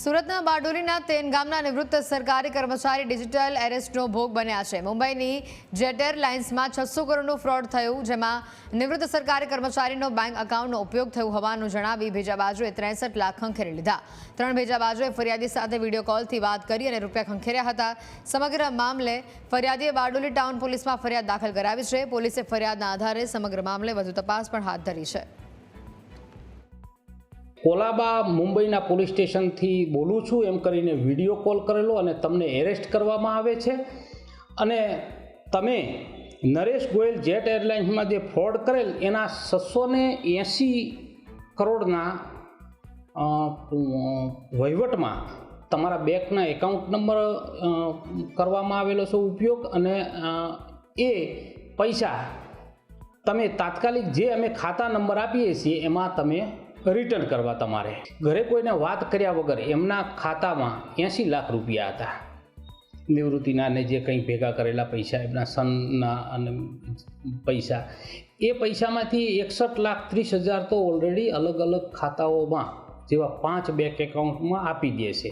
સુરતના બારડોલીના તેન ગામના નિવૃત્ત સરકારી કર્મચારી ડિજિટલ એરેસ્ટનો ભોગ બન્યા છે। મુંબઈની જેટ એરલાઇન્સમાં 600 કરોડનું ફ્રોડ થયું, જેમાં નિવૃત્ત સરકારી કર્મચારીનો બેંક એકાઉન્ટનો ઉપયોગ થયો હોવાનું જણાવી ભેજાબાજુએ 63 લાખ ખંખેરી લીધા। 3 ભેજાબાજુએ ફરિયાદી સાથે વિડીયો કોલથી વાત કરી અને રૂપિયા ખંખેર્યા હતા। સમગ્ર મામલે ફરિયાદીએ બારડોલી ટાઉન પોલીસમાં ફરિયાદ દાખલ કરાવી છે। પોલીસે ફરિયાદના આધારે સમગ્ર મામલે વધુ તપાસ પણ હાથ ધરી છે। કોલાબા મુંબઈના પોલીસ સ્ટેશનથી બોલું છું એમ કરીને વિડીયો કોલ કરેલો અને તમને એરેસ્ટ કરવામાં આવે છે અને તમે નરેશ ગોયલ જેટ એરલાઇન્સમાં જે ફ્રોડ કરેલ એના 680 કરોડના વહીવટમાં તમારા બેંકના એકાઉન્ટ નંબર કરવામાં આવેલો છે ઉપયોગ અને એ પૈસા તમે તાત્કાલિક જે અમે ખાતા નંબર આપીએ છીએ એમાં તમે રિટર્ન કરવા તમારે ઘરે કોઈને વાત કર્યા વગર એમના ખાતામાં 80 લાખ રૂપિયા હતા નિવૃત્તિના અને જે કંઈ ભેગા કરેલા પૈસા એમના સનના અને પૈસા એ પૈસામાંથી 61,30,000 તો ઓલરેડી અલગ અલગ ખાતાઓમાં જેવા 5 બેંક એકાઉન્ટમાં આપી દે છે।